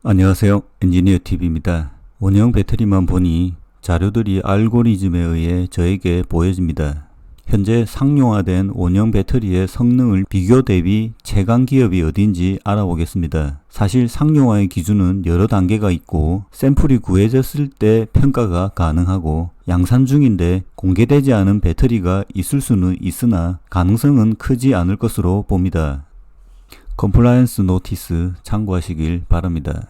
안녕하세요. 엔지니어TV입니다. 원형 배터리만 보니 자료들이 알고리즘에 의해 저에게 보여집니다. 현재 상용화된 원형 배터리의 성능을 비교 대비 최강 기업이 어딘지 알아보겠습니다. 사실 상용화의 기준은 여러 단계가 있고 샘플이 구해졌을 때 평가가 가능하고 양산 중인데 공개되지 않은 배터리가 있을 수는 있으나 가능성은 크지 않을 것으로 봅니다. 컴플라이언스 노티스 참고하시길 바랍니다.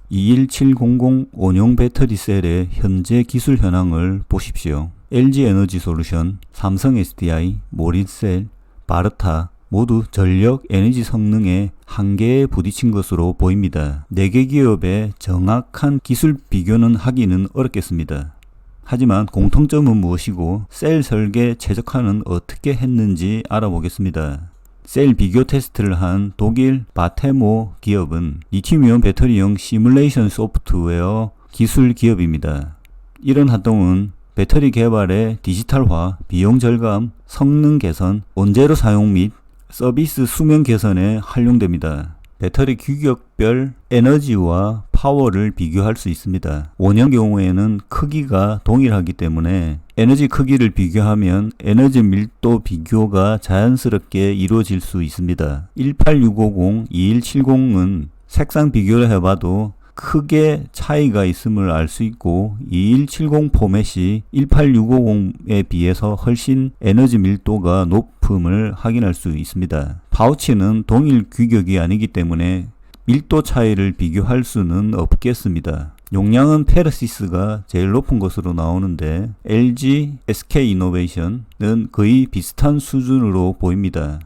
21700 원형 배터리 셀의 현재 기술 현황을 보십시오. LG에너지솔루션, 삼성 SDI, 모리셀, 바르타 모두 전력 에너지 성능의 한계에 부딪힌 것으로 보입니다. 4개 기업의 정확한 기술 비교는 하기는 어렵겠습니다. 하지만 공통점은 무엇이고 셀 설계 최적화는 어떻게 했는지 알아보겠습니다. 셀 비교 테스트를 한 독일 바테모 기업은 리튬이온 배터리용 시뮬레이션 소프트웨어 기술 기업입니다. 이런 활동은 배터리 개발의 디지털화, 비용 절감, 성능 개선, 원재료 사용 및 서비스 수명 개선에 활용됩니다. 배터리 규격별 에너지와 파워를 비교할 수 있습니다. 원형 경우에는 크기가 동일하기 때문에 에너지 크기를 비교하면 에너지 밀도 비교가 자연스럽게 이루어질 수 있습니다. 18650, 2170은 색상 비교를 해봐도 크게 차이가 있음을 알 수 있고 2170 포맷이 18650에 비해서 훨씬 에너지 밀도가 높음을 확인할 수 있습니다. 파우치는 동일 규격이 아니기 때문에 밀도 차이를 비교할 수는 없겠습니다. 용량은 페르시스가 제일 높은 것으로 나오는데 LG, SK이노베이션은 거의 비슷한 수준으로 보입니다.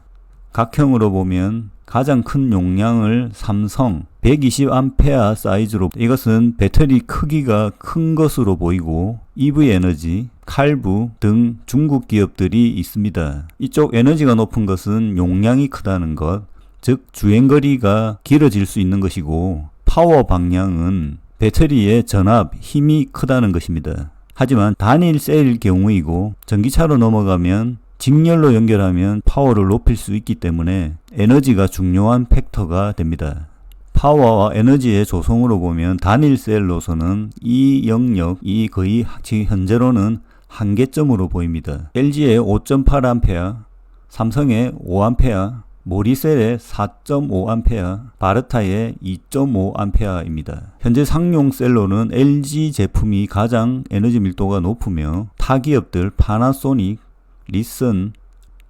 각형으로 보면 가장 큰 용량을 삼성 120A 사이즈로, 이것은 배터리 크기가 큰 것으로 보이고 EV에너지, 칼부 등 중국 기업들이 있습니다. 이쪽 에너지가 높은 것은 용량이 크다는 것, 즉 주행거리가 길어질 수 있는 것이고 파워 방향은 배터리의 전압, 힘이 크다는 것입니다. 하지만 단일 셀일 경우이고 전기차로 넘어가면 직렬로 연결하면 파워를 높일 수 있기 때문에 에너지가 중요한 팩터가 됩니다. 파워와 에너지의 조성으로 보면 단일 셀로서는 이 영역이 거의 지금 현재로는 한계점으로 보입니다. LG의 5.8A, 삼성의 5A, 모리셀의 4.5A, 바르타의 2.5A입니다. 현재 상용 셀로는 LG 제품이 가장 에너지 밀도가 높으며 타 기업들 파나소닉, 리슨,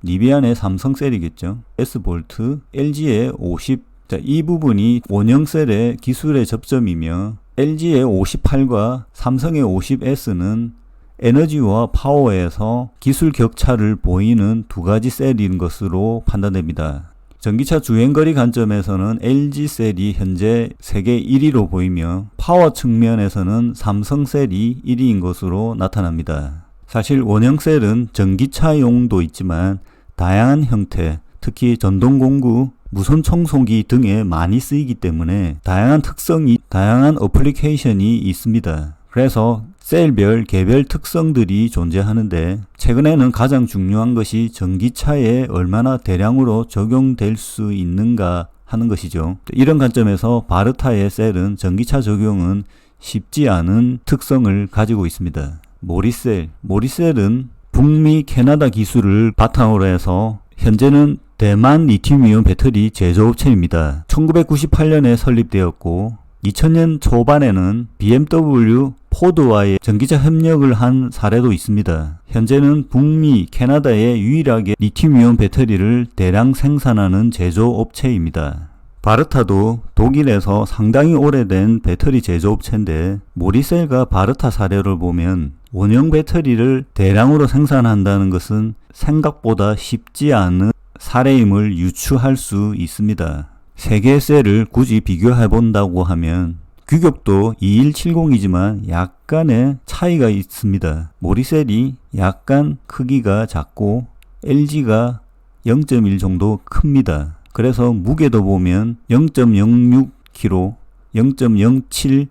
리비안의 삼성셀이겠죠. S볼트, LG의 50. 자, 이 부분이 원형셀의 기술의 접점이며 LG의 58과 삼성의 50S는 에너지와 파워에서 기술 격차를 보이는 두 가지 셀인 것으로 판단됩니다. 전기차 주행거리 관점에서는 LG셀이 현재 세계 1위로 보이며 파워 측면에서는 삼성셀이 1위인 것으로 나타납니다. 사실 원형셀은 전기차용도 있지만 다양한 형태, 특히 전동공구, 무선 청소기 등에 많이 쓰이기 때문에 다양한 특성이, 다양한 어플리케이션이 있습니다. 그래서 셀별 개별 특성들이 존재하는데 최근에는 가장 중요한 것이 전기차에 얼마나 대량으로 적용될 수 있는가 하는 것이죠. 이런 관점에서 바르타의 셀은 전기차 적용은 쉽지 않은 특성을 가지고 있습니다. 모리셀은 북미 캐나다 기술을 바탕으로 해서 현재는 대만 리튬이온 배터리 제조업체입니다. 1998년에 설립되었고 2000년 초반에는 BMW, 포드와의 전기차 협력을 한 사례도 있습니다. 현재는 북미, 캐나다에 유일하게 리튬이온 배터리를 대량 생산하는 제조업체입니다. 바르타도 독일에서 상당히 오래된 배터리 제조업체인데 모리셀과 바르타 사례를 보면 원형 배터리를 대량으로 생산한다는 것은 생각보다 쉽지 않은 사례임을 유추할 수 있습니다. 세 개의 셀을 굳이 비교해 본다고 하면 규격도 2170이지만 약간의 차이가 있습니다. 모리셀이 약간 크기가 작고 LG가 0.1 정도 큽니다. 그래서 무게도 보면 0.06kg, 0.07,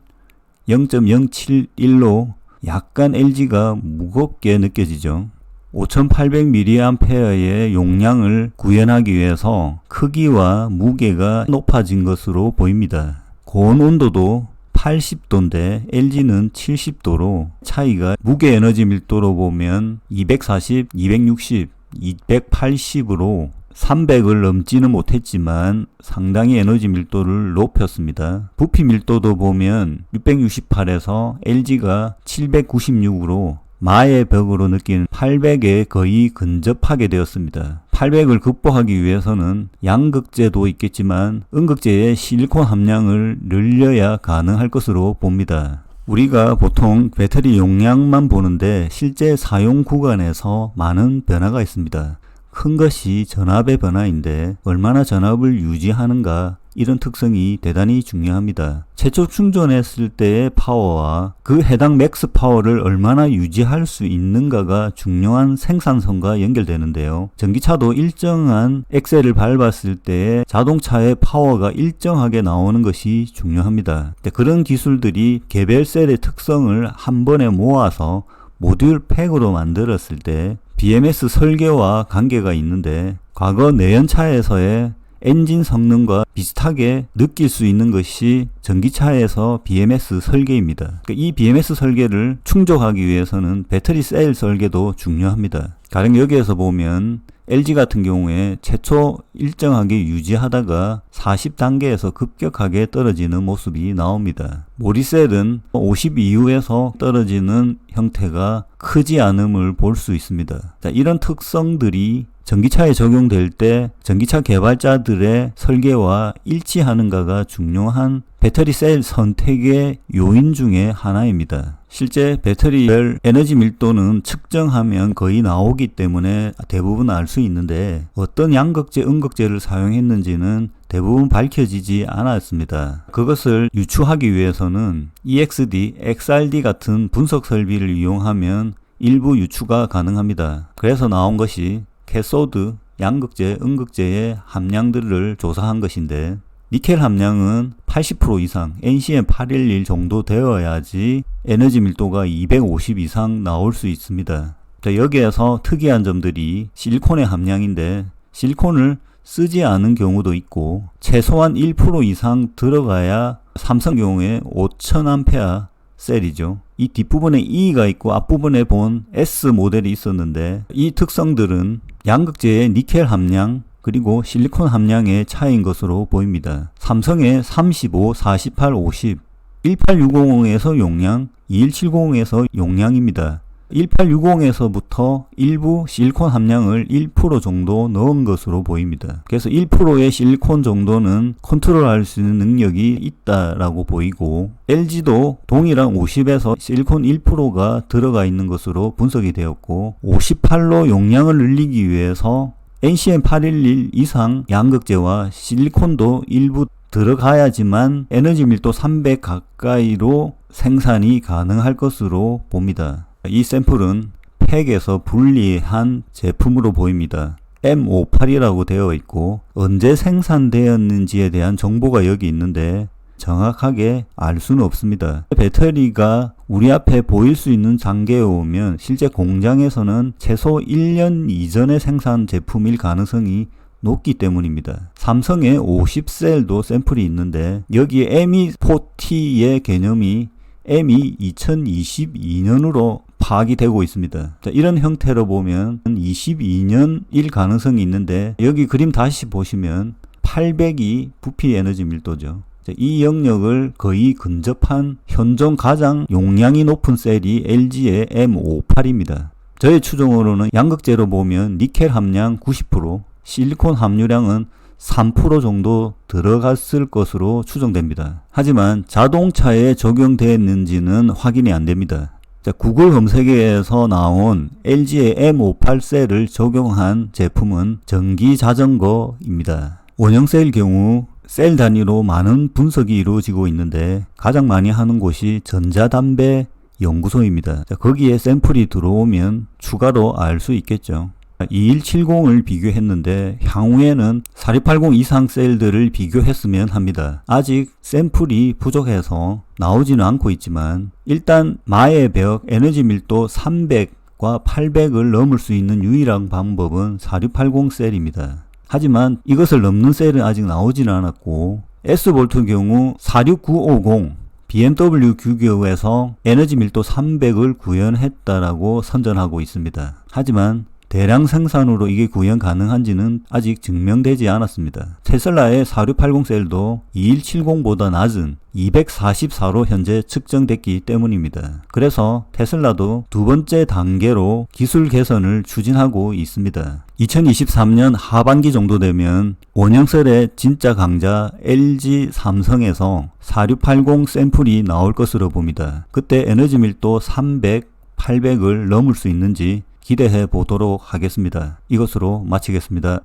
0.071로 약간 LG가 무겁게 느껴지죠. 5800mAh의 용량을 구현하기 위해서 크기와 무게가 높아진 것으로 보입니다. 고온 온도도 80도인데 LG는 70도로 차이가 무게 에너지 밀도로 보면 240, 260, 280으로 300을 넘지는 못했지만 상당히 에너지 밀도를 높였습니다. 부피 밀도도 보면 668에서 LG가 796으로 마의 벽으로 느낀 800에 거의 근접하게 되었습니다. 800을 극복하기 위해서는 양극재도 있겠지만 음극재의 실리콘 함량을 늘려야 가능할 것으로 봅니다. 우리가 보통 배터리 용량만 보는데 실제 사용 구간에서 많은 변화가 있습니다. 큰 것이 전압의 변화인데 얼마나 전압을 유지하는가, 이런 특성이 대단히 중요합니다. 최초 충전했을 때의 파워와 그 해당 맥스 파워를 얼마나 유지할 수 있는가가 중요한 생산성과 연결되는데요. 전기차도 일정한 엑셀을 밟았을 때 자동차의 파워가 일정하게 나오는 것이 중요합니다. 그런 기술들이 개별 셀의 특성을 한 번에 모아서 모듈 팩으로 만들었을 때 BMS 설계와 관계가 있는데, 과거 내연차에서의 엔진 성능과 비슷하게 느낄 수 있는 것이 전기차에서 BMS 설계입니다. 이 BMS 설계를 충족하기 위해서는 배터리 셀 설계도 중요합니다. 가령 여기에서 보면 LG 같은 경우에 최초 일정하게 유지하다가 40단계에서 급격하게 떨어지는 모습이 나옵니다. 모리셀은 50 이후에서 떨어지는 형태가 크지 않음을 볼 수 있습니다. 이런 특성들이 전기차에 적용될 때 전기차 개발자들의 설계와 일치하는가가 중요한 배터리 셀 선택의 요인 중에 하나입니다. 실제 배터리별 에너지 밀도는 측정하면 거의 나오기 때문에 대부분 알 수 있는데, 어떤 양극재, 음극재를 사용했는지는 대부분 밝혀지지 않았습니다. 그것을 유추하기 위해서는 EXD, XRD 같은 분석 설비를 이용하면 일부 유추가 가능합니다. 그래서 나온 것이 캐소드, 양극재, 음극재의 함량들을 조사한 것인데, 니켈 함량은 80% 이상, NCM 811 정도 되어야지 에너지 밀도가 250 이상 나올 수 있습니다. 여기에서 특이한 점들이 실리콘의 함량인데, 실리콘을 쓰지 않은 경우도 있고 최소한 1% 이상 들어가야 삼성 경우에 5000A 셀이죠. 이 뒷부분에 E가 있고 앞부분에 본 S 모델이 있었는데, 이 특성들은 양극재의 니켈 함량 그리고 실리콘 함량의 차이인 것으로 보입니다. 삼성의 35, 48, 50, 18650에서 용량, 2170에서 용량입니다. 1860에서부터 일부 실리콘 함량을 1% 정도 넣은 것으로 보입니다. 그래서 1%의 실리콘 정도는 컨트롤할 수 있는 능력이 있다라고 보이고, LG도 동일한 50에서 실리콘 1%가 들어가 있는 것으로 분석이 되었고, 58로 용량을 늘리기 위해서 NCM 811 이상 양극재와 실리콘도 일부 들어가야지만 에너지 밀도 300 가까이로 생산이 가능할 것으로 봅니다. 이 샘플은 팩에서 분리한 제품으로 보입니다. M58이라고 되어 있고 언제 생산되었는지에 대한 정보가 여기 있는데 정확하게 알 수는 없습니다. 배터리가 우리 앞에 보일 수 있는 단계에 오면 실제 공장에서는 최소 1년 이전의 생산 제품일 가능성이 높기 때문입니다. 삼성의 50셀도 샘플이 있는데 여기에 ME40의 개념이 ME 2022년으로 파악이 되고 있습니다. 자, 이런 형태로 보면 22년일 가능성이 있는데 여기 그림 다시 보시면 800이 부피 에너지 밀도죠. 자, 이 영역을 거의 근접한 현존 가장 용량이 높은 셀이 LG의 M58입니다. 저의 추정으로는 양극재로 보면 니켈 함량 90%, 실리콘 함유량은 3% 정도 들어갔을 것으로 추정됩니다. 하지만 자동차에 적용됐는지는 확인이 안 됩니다. 자, 구글 검색에서 나온 LG의 M58셀을 적용한 제품은 전기 자전거입니다. 원형셀 경우 셀 단위로 많은 분석이 이루어지고 있는데 가장 많이 하는 곳이 전자담배 연구소입니다. 자, 거기에 샘플이 들어오면 추가로 알 수 있겠죠. 2170을 비교했는데 향후에는 4680 이상 셀들을 비교했으면 합니다. 아직 샘플이 부족해서 나오지는 않고 있지만 일단 마의 벽 에너지 밀도 300과 800을 넘을 수 있는 유일한 방법은 4680 셀입니다. 하지만 이것을 넘는 셀은 아직 나오지는 않았고 S볼트 경우 46950 BMW 규격에서 에너지 밀도 300을 구현했다라고 선전하고 있습니다. 하지만 대량 생산으로 이게 구현 가능한지는 아직 증명되지 않았습니다. 테슬라의 4680 셀도 2170보다 낮은 244로 현재 측정됐기 때문입니다. 그래서 테슬라도 두 번째 단계로 기술 개선을 추진하고 있습니다. 2023년 하반기 정도 되면 원형셀의 진짜 강자 LG 삼성에서 4680 샘플이 나올 것으로 봅니다. 그때 에너지 밀도 300, 800을 넘을 수 있는지 기대해 보도록 하겠습니다. 이것으로 마치겠습니다.